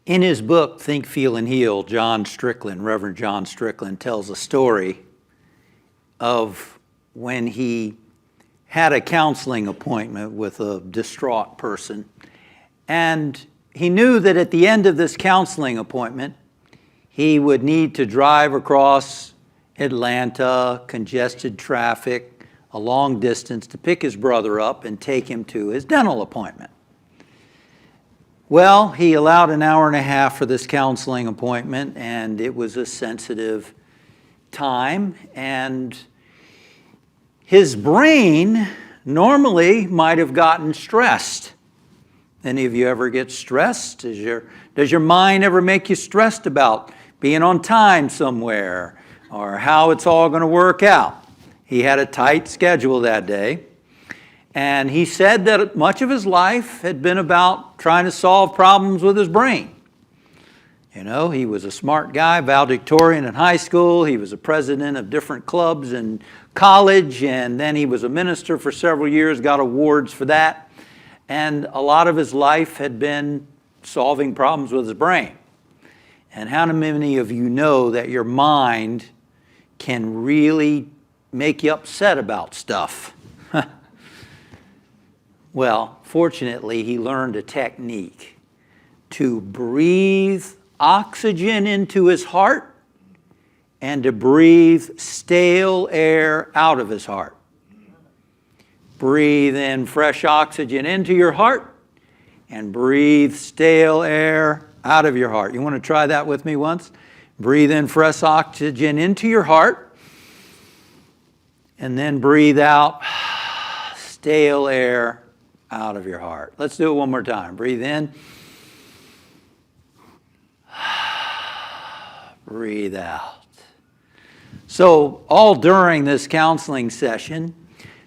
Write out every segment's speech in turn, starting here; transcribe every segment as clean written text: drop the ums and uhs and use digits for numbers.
In his book, Think, Feel, and Heal, Reverend John Strickland tells a story of when he had a counseling appointment with a distraught person. And he knew that at the end of this counseling appointment, he would need to drive across Atlanta, congested traffic, a long distance to pick his brother up and take him to his dental appointment. Well, he allowed an hour and a half for this counseling appointment, and it was a sensitive time, and his brain normally might have gotten stressed. Any of you ever get stressed? Does your mind ever make you stressed about being on time somewhere or how it's all going to work out? He had a tight schedule that day. And he said that much of his life had been about trying to solve problems with his brain. You know, he was a smart guy, valedictorian in high school. He was a president of different clubs in college, and then he was a minister for several years, got awards for that. And a lot of his life had been solving problems with his brain. And how many of you know that your mind can really make you upset about stuff? Well, fortunately, he learned a technique to breathe oxygen into his heart and to breathe stale air out of his heart. Breathe in fresh oxygen into your heart and breathe stale air out of your heart. You want to try that with me once? Breathe in fresh oxygen into your heart and then breathe out stale air out of your heart. Let's do it one more time. Breathe in. Breathe out. So all during this counseling session,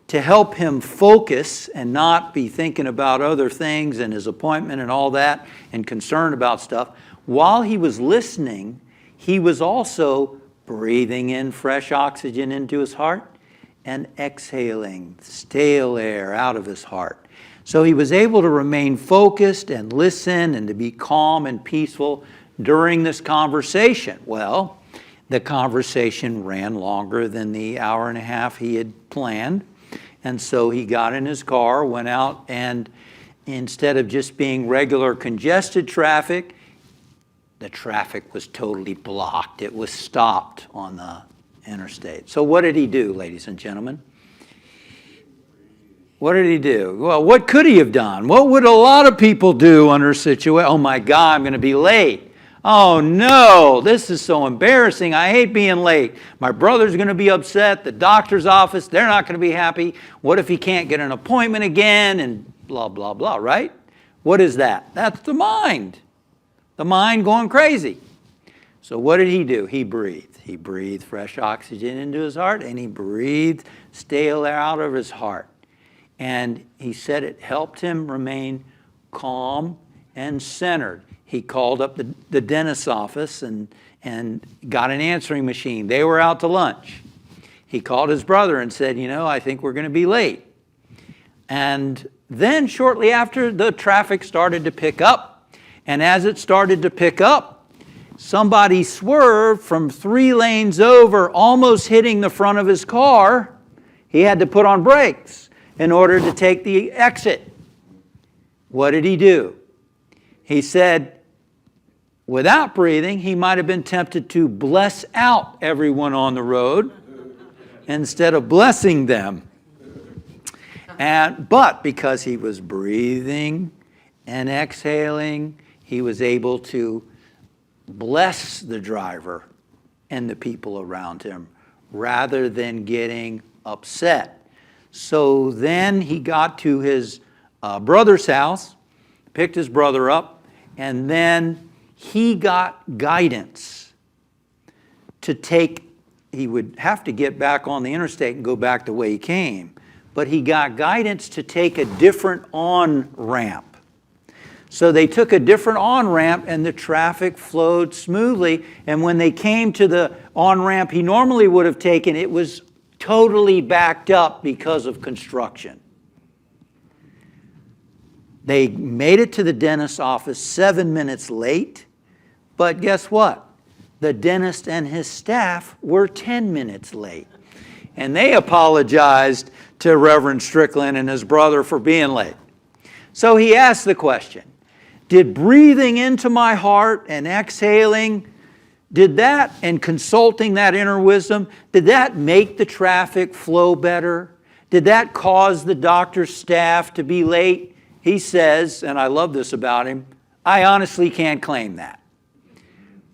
to help him focus and not be thinking about other things and his appointment and all that and concerned about stuff, while he was listening, he was also breathing in fresh oxygen into his heart and exhaling stale air out of his heart. So he was able to remain focused and listen and to be calm and peaceful during this conversation. Well, the conversation ran longer than the hour and a half he had planned. And so he got in his car, went out, and instead of just being regular congested traffic, the traffic was totally blocked. It was stopped on the interstate. So what did he do, ladies and gentlemen? What did he do? Well, what could he have done? What would a lot of people do under a situation? Oh my God, I'm going to be late. Oh no, this is so embarrassing. I hate being late. My brother's going to be upset. The doctor's office, they're not going to be happy. What if he can't get an appointment again? And blah, blah, blah, right? What is that? That's the mind. The mind going crazy. So what did he do? He breathed. He breathed fresh oxygen into his heart, and he breathed stale air out of his heart. And he said it helped him remain calm and centered. He called up the dentist's office and got an answering machine. They were out to lunch. He called his brother and said, you know, I think we're going to be late. And then shortly after, the traffic started to pick up. And as it started to pick up, somebody swerved from 3 lanes over, almost hitting the front of his car. He had to put on brakes in order to take the exit. What did he do? He said, without breathing, he might have been tempted to bless out everyone on the road instead of blessing them. But because he was breathing and exhaling, he was able to bless the driver and the people around him rather than getting upset. So then he got to his brother's house, picked his brother up, and then he got guidance to take, he would have to get back on the interstate and go back the way he came, but he got guidance to take a different on-ramp. So they took a different on-ramp and the traffic flowed smoothly, and when they came to the on-ramp he normally would have taken, it was totally backed up because of construction. They made it to the dentist's office 7 minutes late, But guess what? The dentist and his staff were 10 minutes late. And they apologized to Reverend Strickland and his brother for being late. So he asked the question, did breathing into my heart and exhaling, did that, and consulting that inner wisdom, did that make the traffic flow better? Did that cause the doctor's staff to be late? He says, and I love this about him, I honestly can't claim that.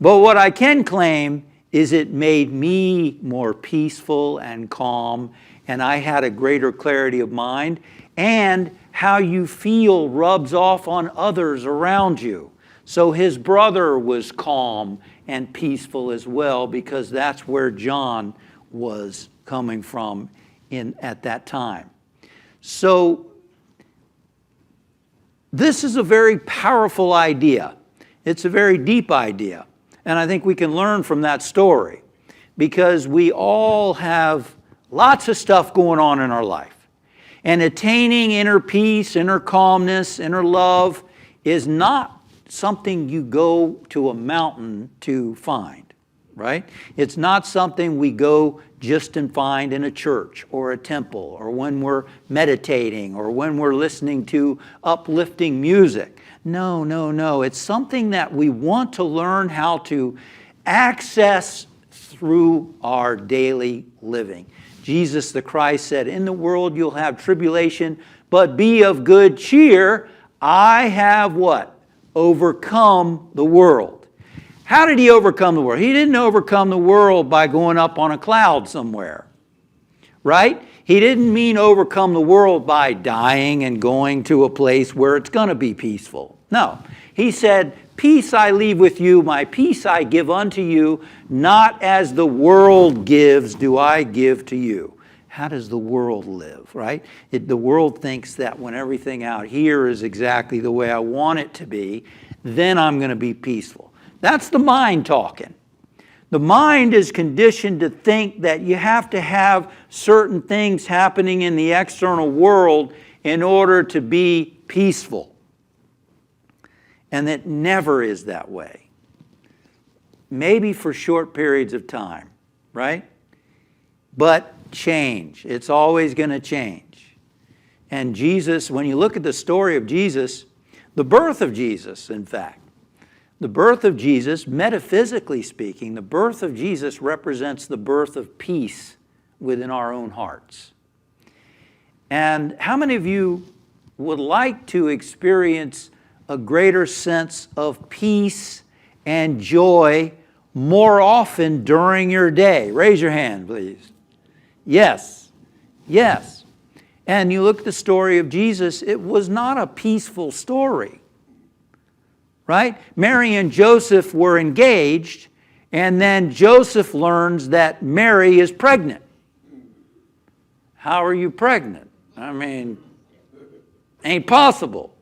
But what I can claim is it made me more peaceful and calm, and I had a greater clarity of mind, and how you feel rubs off on others around you. So his brother was calm and peaceful as well, because that's where John was coming from at that time. So this is a very powerful idea. It's a very deep idea. And I think we can learn from that story, because we all have lots of stuff going on in our life. And attaining inner peace, inner calmness, inner love is not something you go to a mountain to find, right? It's not something we go just and find in a church or a temple, or when we're meditating, or when we're listening to uplifting music. No, no, no. It's something that we want to learn how to access through our daily living. Jesus the Christ said, in the world you'll have tribulation, but be of good cheer. I have what? Overcome the world. How did he overcome the world? He didn't overcome the world by going up on a cloud somewhere, right? He didn't mean overcome the world by dying and going to a place where it's going to be peaceful. No. He said, peace I leave with you, my peace I give unto you, not as the world gives do I give to you. How does the world live, right? The world thinks that when everything out here is exactly the way I want it to be, then I'm going to be peaceful. That's the mind talking. The mind is conditioned to think that you have to have certain things happening in the external world in order to be peaceful. And it never is that way. Maybe for short periods of time, right? But change. It's always going to change. And Jesus, when you look at the story of Jesus, the birth of Jesus, in fact, the birth of Jesus, metaphysically speaking, the birth of Jesus represents the birth of peace within our own hearts. And how many of you would like to experience a greater sense of peace and joy more often during your day? Raise your hand, please. Yes. Yes. And you look at the story of Jesus, it was not a peaceful story. Right? Mary and Joseph were engaged, and then Joseph learns that Mary is pregnant. How are you pregnant? I mean, ain't possible.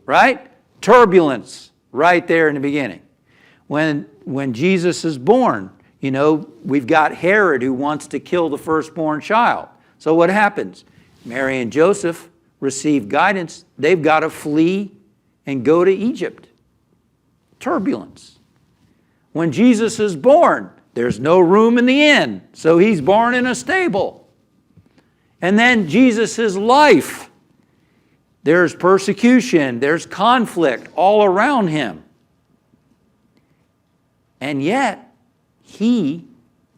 Right? Turbulence right there in the beginning. When Jesus is born, you know, we've got Herod who wants to kill the firstborn child. So what happens? Mary and Joseph receive guidance. They've got to flee and go to Egypt. Turbulence. When Jesus is born, there's no room in the inn, so he's born in a stable. And then Jesus' life, there's persecution, there's conflict all around him. And yet, he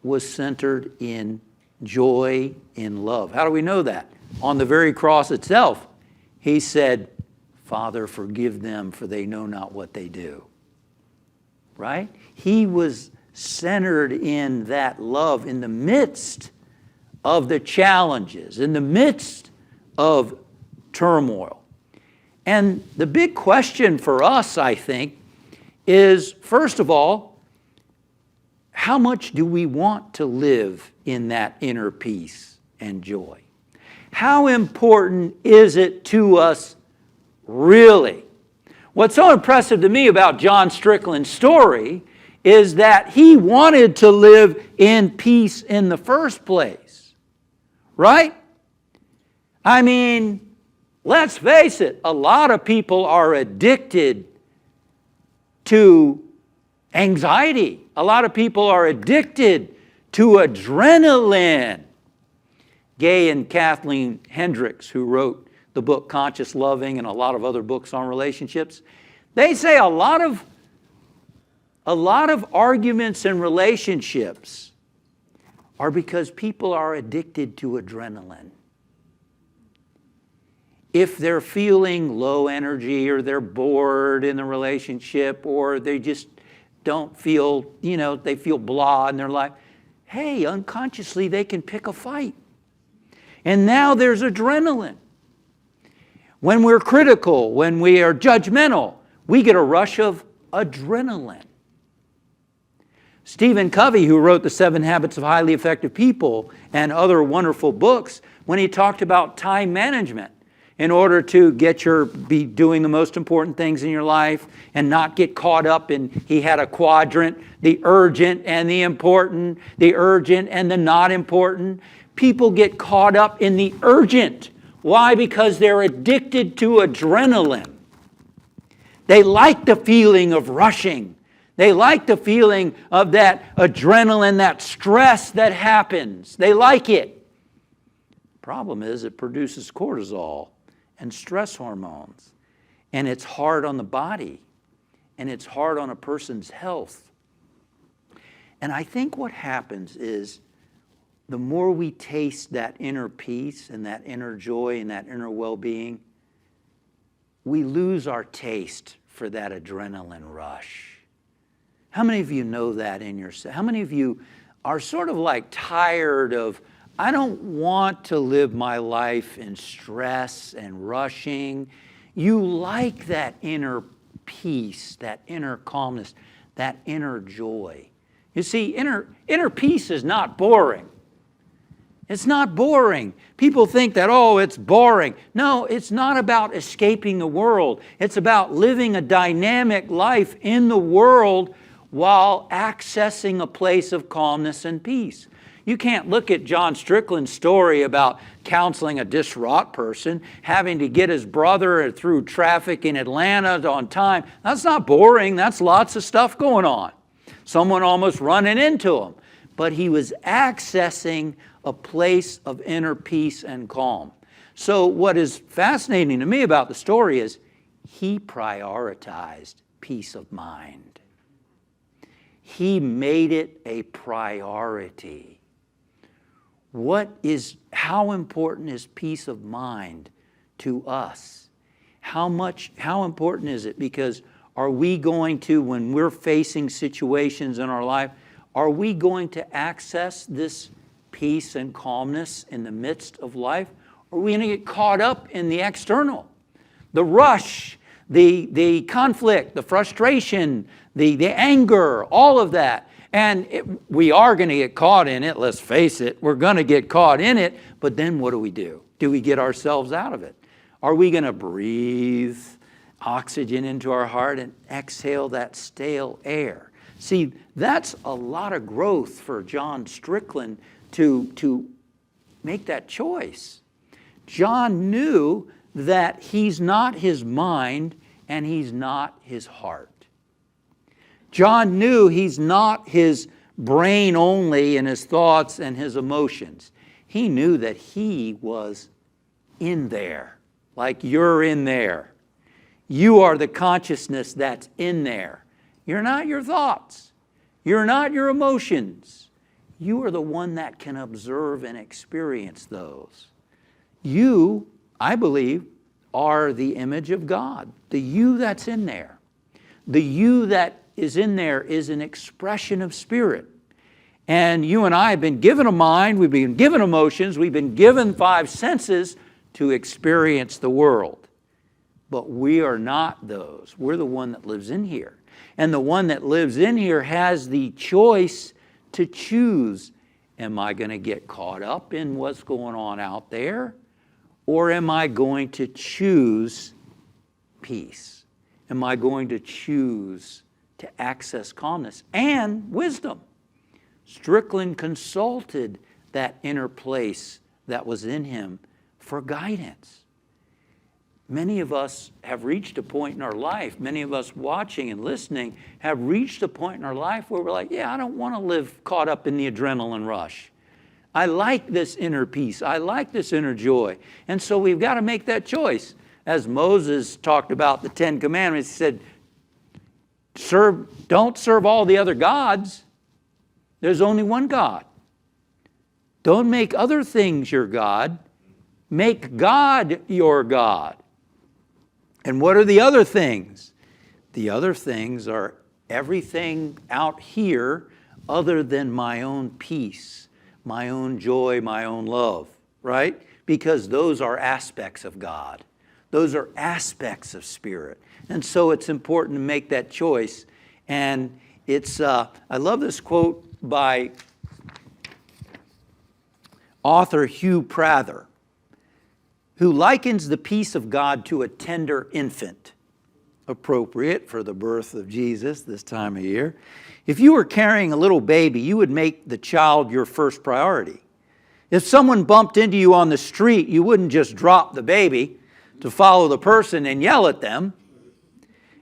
was centered in joy, in love. How do we know that? On the very cross itself, he said, Father, forgive them, for they know not what they do. Right? He was centered in that love in the midst of the challenges, in the midst of turmoil. And the big question for us, I think, is, first of all, how much do we want to live in that inner peace and joy? How important is it to us really? What's so impressive to me about John Strickland's story is that he wanted to live in peace in the first place. Right? I mean, let's face it, a lot of people are addicted to Anxiety. A lot of people are addicted to adrenaline. Gay and Kathleen Hendricks, who wrote the book Conscious Loving and a lot of other books on relationships, they say a lot of arguments in relationships are because people are addicted to adrenaline. If they're feeling low energy or they're bored in the relationship or they just don't feel, they feel blah in their life, hey, unconsciously they can pick a fight. And now there's adrenaline. When we're critical, when we are judgmental, we get a rush of adrenaline. Stephen Covey, who wrote The 7 Habits of Highly Effective People and other wonderful books, when he talked about time management, in order to be doing the most important things in your life and not get caught up in, he had a quadrant, the urgent and the important, the urgent and the not important. People get caught up in the urgent. Why? Because they're addicted to adrenaline. They like the feeling of rushing. They like the feeling of that adrenaline, that stress that happens. They like it. Problem is, it produces cortisol and stress hormones. And it's hard on the body. And it's hard on a person's health. And I think what happens is the more we taste that inner peace and that inner joy and that inner well-being, we lose our taste for that adrenaline rush. How many of you know that in yourself? How many of you are sort of like tired of, I don't want to live my life in stress and rushing. You like that inner peace, that inner calmness, that inner joy. You see, inner peace is not boring. It's not boring. People think that, oh, it's boring. No, it's not about escaping the world. It's about living a dynamic life in the world while accessing a place of calmness and peace. You can't look at John Strickland's story about counseling a distraught person, having to get his brother through traffic in Atlanta on time. That's not boring. That's lots of stuff going on. Someone almost running into him. But he was accessing a place of inner peace and calm. So what is fascinating to me about the story is he prioritized peace of mind. He made it a priority. How important is peace of mind to us? How important is it? Because are we going to, when we're facing situations in our life, are we going to access this peace and calmness in the midst of life? Or are we going to get caught up in the external? The rush, the conflict, the frustration, the anger, all of that. And we are going to get caught in it, let's face it. We're going to get caught in it, but then what do? Do we get ourselves out of it? Are we going to breathe oxygen into our heart and exhale that stale air? See, that's a lot of growth for John Strickland to make that choice. John knew that he's not his mind and he's not his heart. John knew he's not his brain only and his thoughts and his emotions. He knew that he was in there, like you're in there. You are the consciousness that's in there. You're not your thoughts. You're not your emotions. You are the one that can observe and experience those. You, I believe, are the image of God. The you that's in there. The you that is in there is an expression of spirit. And you and I have been given a mind, we've been given emotions, we've been given 5 senses to experience the world. But we are not those. We're the one that lives in here. And the one that lives in here has the choice to choose, am I going to get caught up in what's going on out there? Or am I going to choose peace? Am I going to choose to access calmness and wisdom? Strickland consulted that inner place that was in him for guidance. Many of us have reached a point in our life, many of us watching and listening have reached a point in our life where we're like, yeah, I don't want to live caught up in the adrenaline rush. I like this inner peace. I like this inner joy. And so we've got to make that choice. As Moses talked about the 10 Commandments, he said, don't serve all the other gods. There's only one God. Don't make other things your God. Make God your God. And what are the other things? The other things are everything out here other than my own peace, my own joy, my own love, right? Because those are aspects of God. Those are aspects of spirit. And so it's important to make that choice. And it's, I love this quote by author Hugh Prather, who likens the peace of God to a tender infant, appropriate for the birth of Jesus this time of year. If you were carrying a little baby, you would make the child your first priority. If someone bumped into you on the street, you wouldn't just drop the baby to follow the person and yell at them.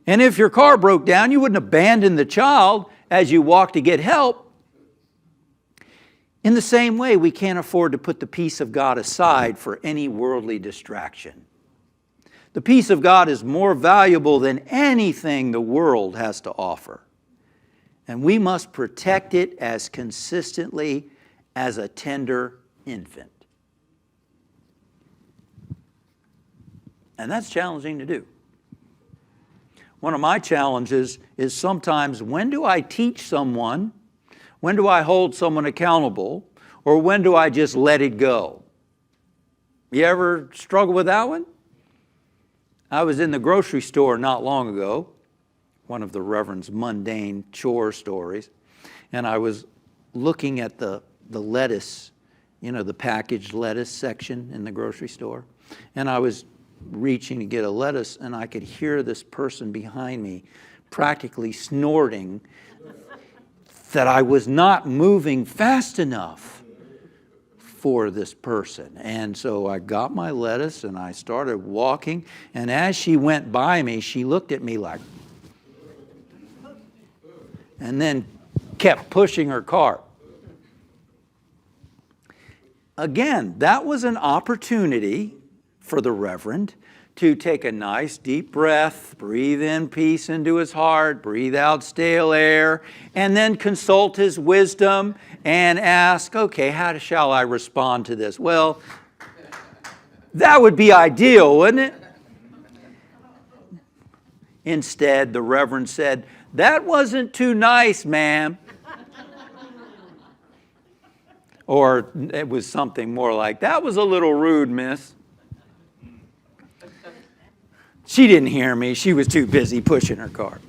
And if your car broke down, you wouldn't abandon the child as you walked to get help. In the same way, we can't afford to put the peace of God aside for any worldly distraction. The peace of God is more valuable than anything the world has to offer. And we must protect it as consistently as a tender infant. And that's challenging to do. One of my challenges is sometimes, when do I teach someone? When do I hold someone accountable? Or when do I just let it go? You ever struggle with that one? I was in the grocery store not long ago, one of the Reverend's mundane chore stories, and I was looking at the lettuce, the packaged lettuce section in the grocery store. And I was reaching to get a lettuce, and I could hear this person behind me practically snorting that I was not moving fast enough for this person. And so I got my lettuce and I started walking, and as she went by me, she looked at me like, and then kept pushing her cart. Again, that was an opportunity for the Reverend to take a nice deep breath, breathe in peace into his heart, breathe out stale air, and then consult his wisdom and ask, okay, how shall I respond to this? Well, that would be ideal, wouldn't it? Instead, the Reverend said, that wasn't too nice, ma'am. Or it was something more like, that was a little rude, miss. She didn't hear me. She was too busy pushing her cart.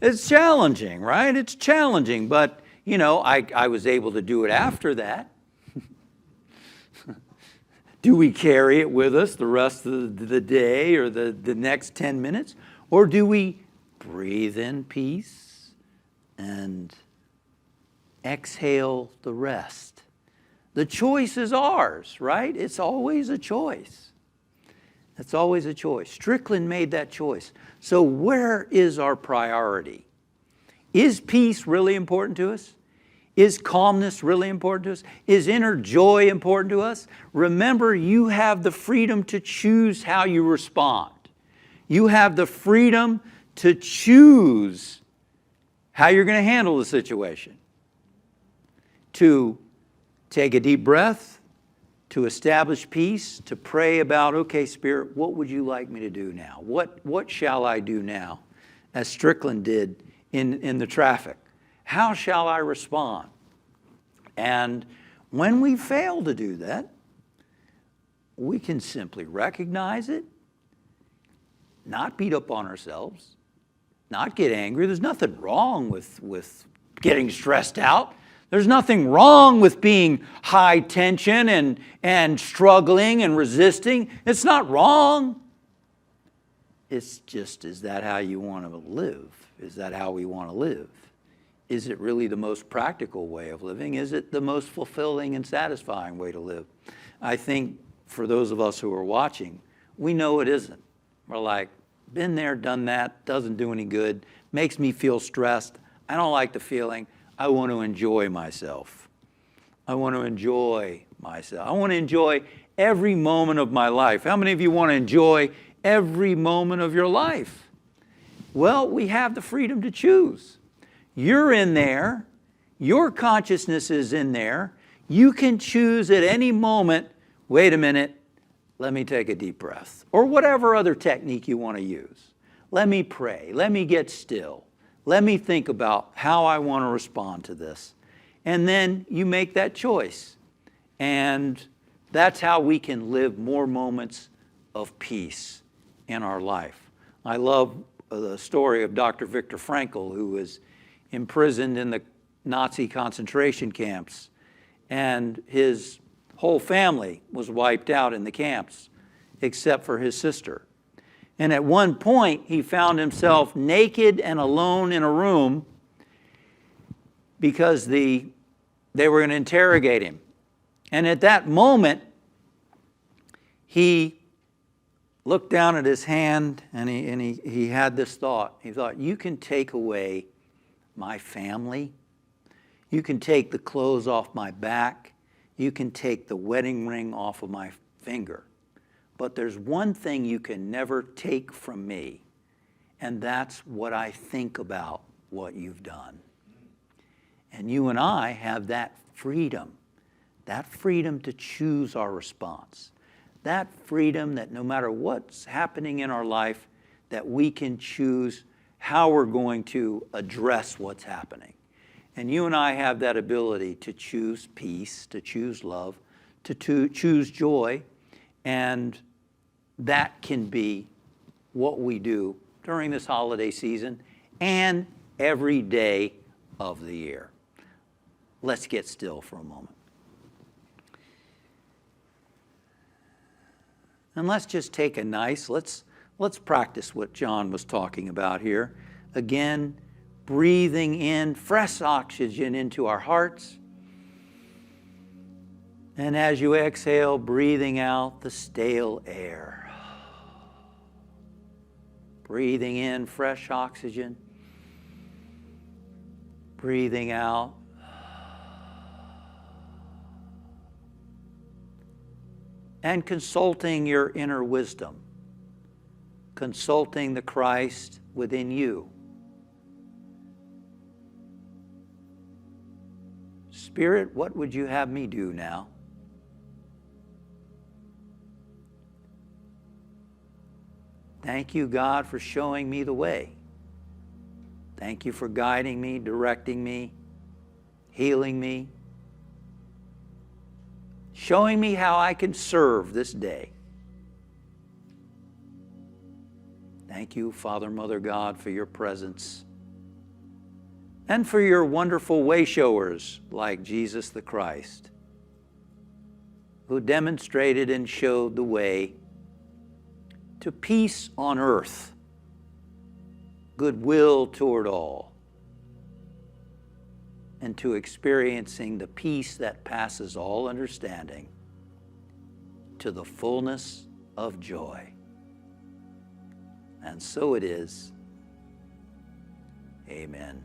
It's challenging, right? It's challenging, but, I was able to do it after that. Do we carry it with us the rest of the day or the next 10 minutes? Or do we breathe in peace and exhale the rest? The choice is ours, right? It's always a choice. It's always a choice. Strickland made that choice. So where is our priority? Is peace really important to us? Is calmness really important to us? Is inner joy important to us? Remember, you have the freedom to choose how you respond. You have the freedom to choose how you're going to handle the situation. To take a deep breath, to establish peace, to pray about, okay, Spirit, what would you like me to do now? What shall I do now? As Strickland did in the traffic. How shall I respond? And when we fail to do that, we can simply recognize it, not beat up on ourselves, not get angry. There's nothing wrong with getting stressed out. There's nothing wrong with being high tension and struggling and resisting. It's not wrong. It's just, is that how you want to live? Is that how we want to live? Is it really the most practical way of living? Is it the most fulfilling and satisfying way to live? I think for those of us who are watching, we know it isn't. We're like, been there, done that, doesn't do any good, makes me feel stressed. I don't like the feeling. I want to enjoy myself. I want to enjoy myself. I want to enjoy every moment of my life. How many of you want to enjoy every moment of your life? Well, we have the freedom to choose. You're in there. Your consciousness is in there. You can choose at any moment, wait a minute, let me take a deep breath. Or whatever other technique you want to use. Let me pray. Let me get still. Let me think about how I want to respond to this. And then you make that choice. And that's how we can live more moments of peace in our life. I love the story of Dr. Viktor Frankl, who was imprisoned in the Nazi concentration camps, and his whole family was wiped out in the camps, except for his sister. And at one point, he found himself naked and alone in a room because they were going to interrogate him. And at that moment, he looked down at his hand and he had this thought. He thought, you can take away my family. You can take the clothes off my back. You can take the wedding ring off of my finger. But there's one thing you can never take from me, and that's what I think about what you've done. And you and I have that freedom to choose our response. That freedom that no matter what's happening in our life, that we can choose how we're going to address what's happening. And you and I have that ability to choose peace, to choose love, to choose joy, and that can be what we do during this holiday season and every day of the year. Let's get still for a moment. And let's just take a nice, let's practice what John was talking about here. Again, breathing in fresh oxygen into our hearts. And as you exhale, breathing out the stale air. Breathing in fresh oxygen. Breathing out. And consulting your inner wisdom. Consulting the Christ within you. Spirit, what would you have me do now? Thank you, God, for showing me the way. Thank you for guiding me, directing me, healing me, showing me how I can serve this day. Thank you, Father, Mother, God, for your presence and for your wonderful way showers like Jesus the Christ, who demonstrated and showed the way to peace on earth, goodwill toward all, and to experiencing the peace that passes all understanding, to the fullness of joy. And so it is. Amen.